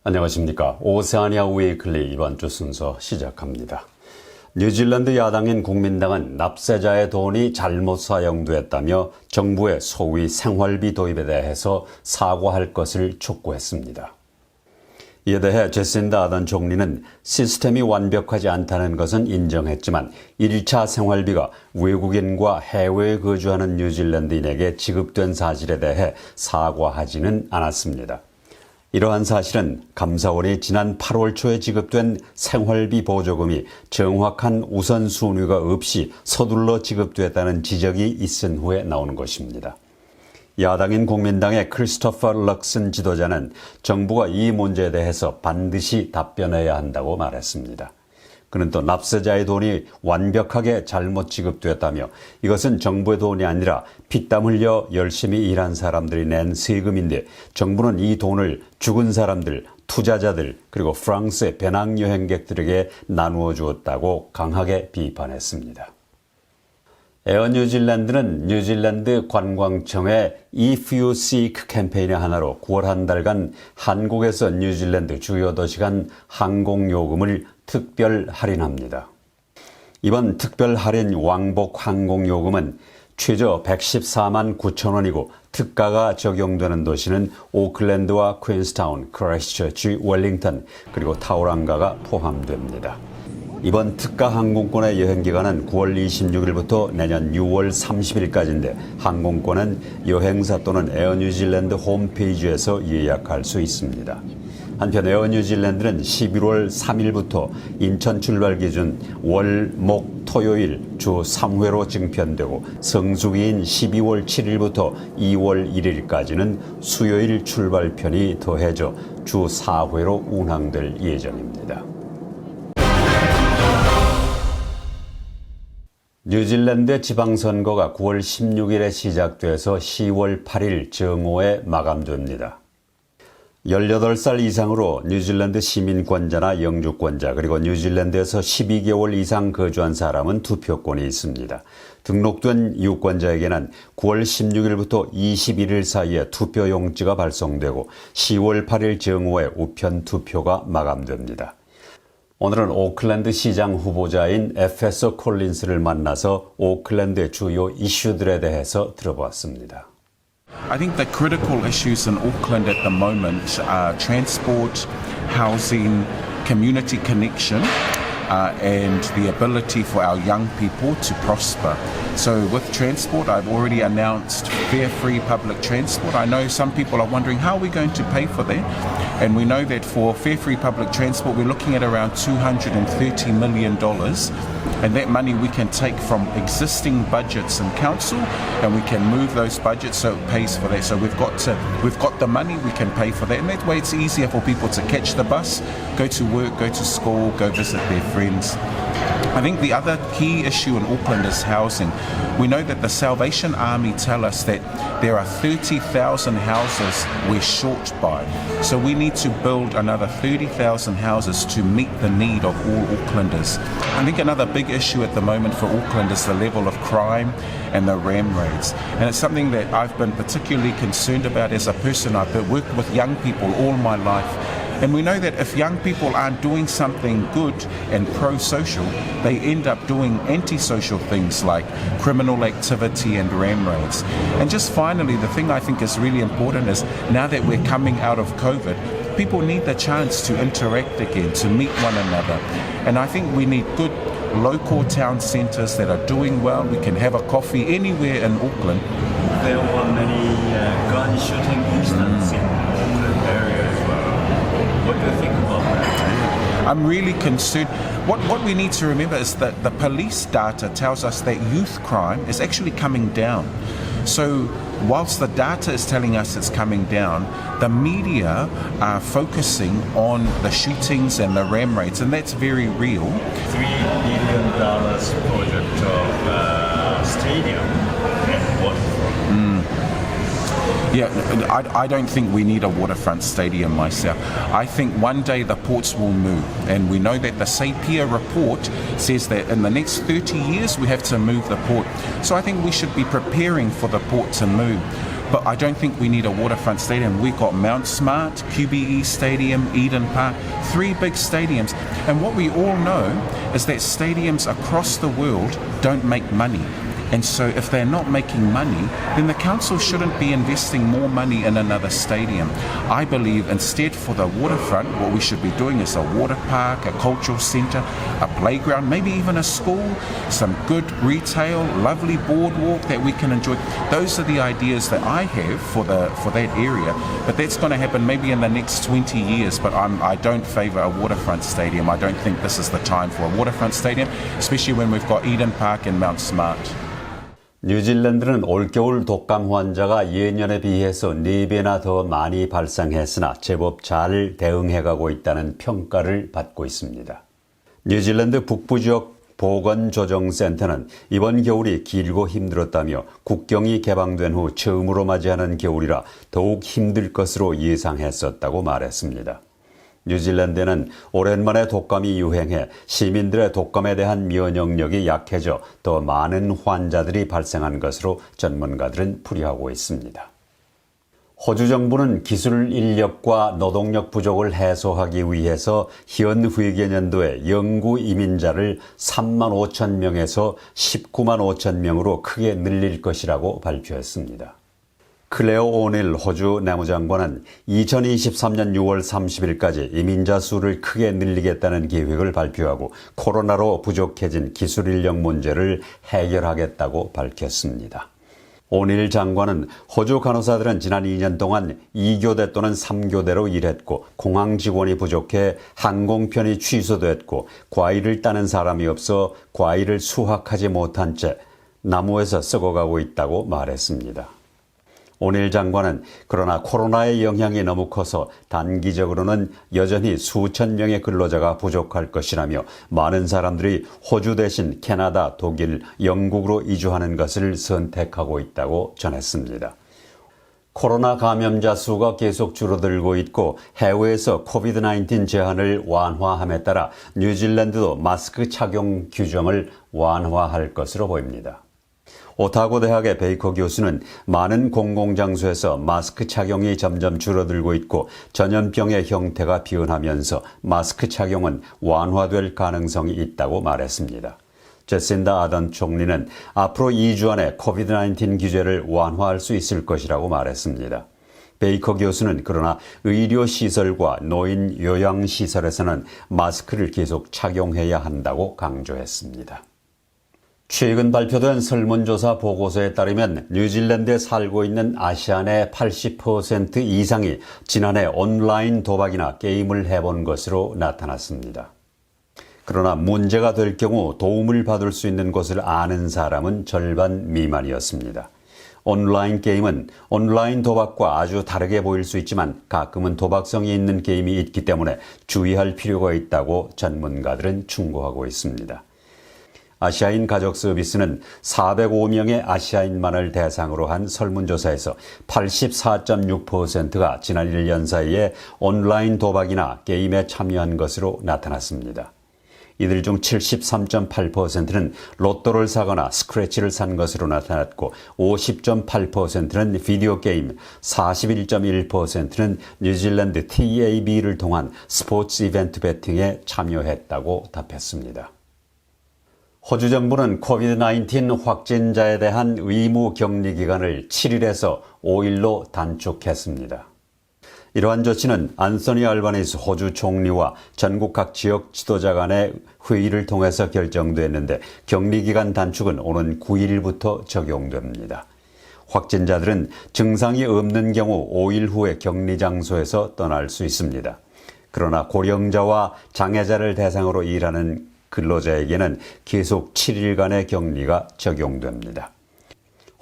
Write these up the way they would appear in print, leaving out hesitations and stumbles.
안녕하십니까. 오세아니아 위클리 이번 주 순서 시작합니다. 뉴질랜드 야당인 국민당은 납세자의 돈이 잘못 사용됐다며 정부의 소위 생활비 도입에 대해서 사과할 것을 촉구했습니다. 이에 대해 제신다 아던 총리는 시스템이 완벽하지 않다는 것은 인정했지만 1차 생활비가 외국인과 해외에 거주하는 뉴질랜드인에게 지급된 사실에 대해 사과하지는 않았습니다. 이러한 사실은 감사원이 지난 8월 초에 지급된 생활비 보조금이 정확한 우선순위가 없이 서둘러 지급됐다는 지적이 있은 후에 나오는 것입니다. 야당인 국민당의 크리스토퍼 럭슨 지도자는 정부가 이 문제에 대해서 반드시 답변해야 한다고 말했습니다. 그는 또 납세자의 돈이 완벽하게 잘못 지급됐다며 이것은 정부의 돈이 아니라 피땀 흘려 열심히 일한 사람들이 낸 세금인데 정부는 이 돈을 죽은 사람들, 투자자들 그리고 프랑스의 배낭여행객들에게 나누어 주었다고 강하게 비판했습니다. 에어 뉴질랜드는 뉴질랜드 관광청의 If You Seek 캠페인의 하나로 9월 한 달간 한국에서 뉴질랜드 주요 도시 간 항공 요금을 특별 할인합니다. 이번 특별 할인 왕복 항공 요금은 최저 114만 9천 원이고 특가가 적용되는 도시는 오클랜드와 퀸스타운, 크라이스트처치, 웰링턴 그리고 타우랑가가 포함됩니다. 이번 특가 항공권의 여행기간은 9월 26일부터 내년 6월 30일까지인데 항공권은 여행사 또는 에어 뉴질랜드 홈페이지에서 예약할 수 있습니다. 한편 에어 뉴질랜드는 11월 3일부터 인천 출발 기준 월, 목, 토요일 주 3회로 증편되고 성수기인 12월 7일부터 2월 1일까지는 수요일 출발편이 더해져 주 4회로 운항될 예정입니다. 뉴질랜드 지방선거가 9월 16일에 시작돼서 10월 8일 정오에 마감됩니다. 18살 이상으로 뉴질랜드 시민권자나 영주권자 그리고 뉴질랜드에서 12개월 이상 거주한 사람은 투표권이 있습니다. 등록된 유권자에게는 9월 16일부터 21일 사이에 투표용지가 발송되고 10월 8일 정오에 우편 투표가 마감됩니다. 오늘은 오클랜드 시장 후보자인 에페서 콜린스를 만나서 오클랜드의 주요 이슈들에 대해서 들어보았습니다. I think the critical issues in Auckland at the moment are transport, housing, community connection, and the ability for our young people to prosper. So with transport, I've already announced fare-free public transport. I know some people are wondering how are we going to pay for that? And we know that for fare-free public transport, we're looking at around $230 million. And that money we can take from existing budgets in council and we can move those budgets so it pays for that. So we've got the money, we can pay for that. And that way it's easier for people to catch the bus, go to work, go to school, go visit their friends. I think the other key issue in Auckland is housing. We know that the Salvation Army tell us that there are 30,000 houses we're short by. So we need to build another 30,000 houses to meet the need of all Aucklanders. I think another big issue at the moment for Auckland is the level of crime and the ram raids. And it's something that I've been particularly concerned about as a person. I've worked with young people all my life. And we know that if young people aren't doing something good and pro-social, they end up doing anti-social things like criminal activity and ram raids. And just finally, the thing I think is really important is now that we're coming out of COVID, people need the chance to interact again, to meet one another. And I think we need good local town centres that are doing well. We can have a coffee anywhere in Auckland. There were many gun shooting incidents in Auckland area as well. What do you think about that? I'm really concerned. What we need to remember is that the police data tells us that youth crime is actually coming down. So whilst the data is telling us it's coming down, the media are focusing on the shootings and the ram raids, and that's very real. $3 billion project of stadium and waterfront. Yeah, I don't think we need a waterfront stadium myself. I think one day the ports will move, and we know that the Sapir report says that in the next 30 years we have to move the port. So I think we should be preparing for the port to move. But I don't think we need a waterfront stadium. We've got Mount Smart, QBE Stadium, Eden Park, 3 big stadiums. And what we all know is that stadiums across the world don't make money. And so if they're not making money, then the council shouldn't be investing more money in another stadium. I believe instead for the waterfront, what we should be doing is a water park, a cultural centre, a playground, maybe even a school, some good retail, lovely boardwalk that we can enjoy. Those are the ideas that I have for that area. But that's going to happen maybe in the next 20 years. But I don't favour a waterfront stadium. I don't think this is the time for a waterfront stadium, especially when we've got Eden Park and Mount Smart. 뉴질랜드는 올겨울 독감 환자가 예년에 비해서 4배나 더 많이 발생했으나 제법 잘 대응해가고 있다는 평가를 받고 있습니다. 뉴질랜드 북부지역 보건조정센터는 이번 겨울이 길고 힘들었다며 국경이 개방된 후 처음으로 맞이하는 겨울이라 더욱 힘들 것으로 예상했었다고 말했습니다. 뉴질랜드는 오랜만에 독감이 유행해 시민들의 독감에 대한 면역력이 약해져 더 많은 환자들이 발생한 것으로 전문가들은 풀이하고 있습니다. 호주 정부는 기술 인력과 노동력 부족을 해소하기 위해서 현 회계년도에 영구 이민자를 3만 5천 명에서 19만 5천 명으로 크게 늘릴 것이라고 발표했습니다. 클레어 오닐 호주 내무장관은 2023년 6월 30일까지 이민자 수를 크게 늘리겠다는 계획을 발표하고 코로나로 부족해진 기술 인력 문제를 해결하겠다고 밝혔습니다. 오닐 장관은 호주 간호사들은 지난 2년 동안 2교대 또는 3교대로 일했고 공항 직원이 부족해 항공편이 취소됐고 과일을 따는 사람이 없어 과일을 수확하지 못한 채 나무에서 썩어가고 있다고 말했습니다. 오닐 장관은 그러나 코로나의 영향이 너무 커서 단기적으로는 여전히 수천 명의 근로자가 부족할 것이라며 많은 사람들이 호주 대신 캐나다, 독일, 영국으로 이주하는 것을 선택하고 있다고 전했습니다. 코로나 감염자 수가 계속 줄어들고 있고 해외에서 코비드-19 제한을 완화함에 따라 뉴질랜드도 마스크 착용 규정을 완화할 것으로 보입니다. 오타고 대학의 베이커 교수는 많은 공공장소에서 마스크 착용이 점점 줄어들고 있고 전염병의 형태가 변하면서 마스크 착용은 완화될 가능성이 있다고 말했습니다. 제신다 아던 총리는 앞으로 2주 안에 코비드-19 규제를 완화할 수 있을 것이라고 말했습니다. 베이커 교수는 그러나 의료시설과 노인 요양시설에서는 마스크를 계속 착용해야 한다고 강조했습니다. 최근 발표된 설문조사 보고서에 따르면 뉴질랜드에 살고 있는 아시안의 80% 이상이 지난해 온라인 도박이나 게임을 해본 것으로 나타났습니다. 그러나 문제가 될 경우 도움을 받을 수 있는 것을 아는 사람은 절반 미만이었습니다. 온라인 게임은 온라인 도박과 아주 다르게 보일 수 있지만 가끔은 도박성이 있는 게임이 있기 때문에 주의할 필요가 있다고 전문가들은 충고하고 있습니다. 아시아인 가족 서비스는 405명의 아시아인만을 대상으로 한 설문조사에서 84.6%가 지난 1년 사이에 온라인 도박이나 게임에 참여한 것으로 나타났습니다. 이들 중 73.8%는 로또를 사거나 스크래치를 산 것으로 나타났고 50.8%는 비디오 게임, 41.1%는 뉴질랜드 TAB를 통한 스포츠 이벤트 베팅에 참여했다고 답했습니다. 호주 정부는 코비드-19 확진자에 대한 의무 격리 기간을 7일에서 5일로 단축했습니다. 이러한 조치는 안소니 알바니스 호주 총리와 전국 각 지역 지도자 간의 회의를 통해서 결정됐는데 격리 기간 단축은 오는 9일부터 적용됩니다. 확진자들은 증상이 없는 경우 5일 후에 격리 장소에서 떠날 수 있습니다. 그러나 고령자와 장애자를 대상으로 일하는 근로자에게는 계속 7일간의 격리가 적용됩니다.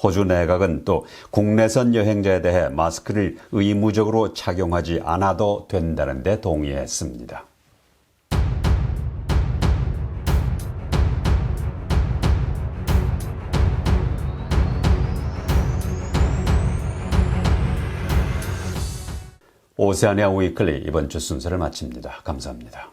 호주 내각은 또 국내선 여행자에 대해 마스크를 의무적으로 착용하지 않아도 된다는 데 동의했습니다. 오세아니아 위클리 이번 주 순서를 마칩니다. 감사합니다.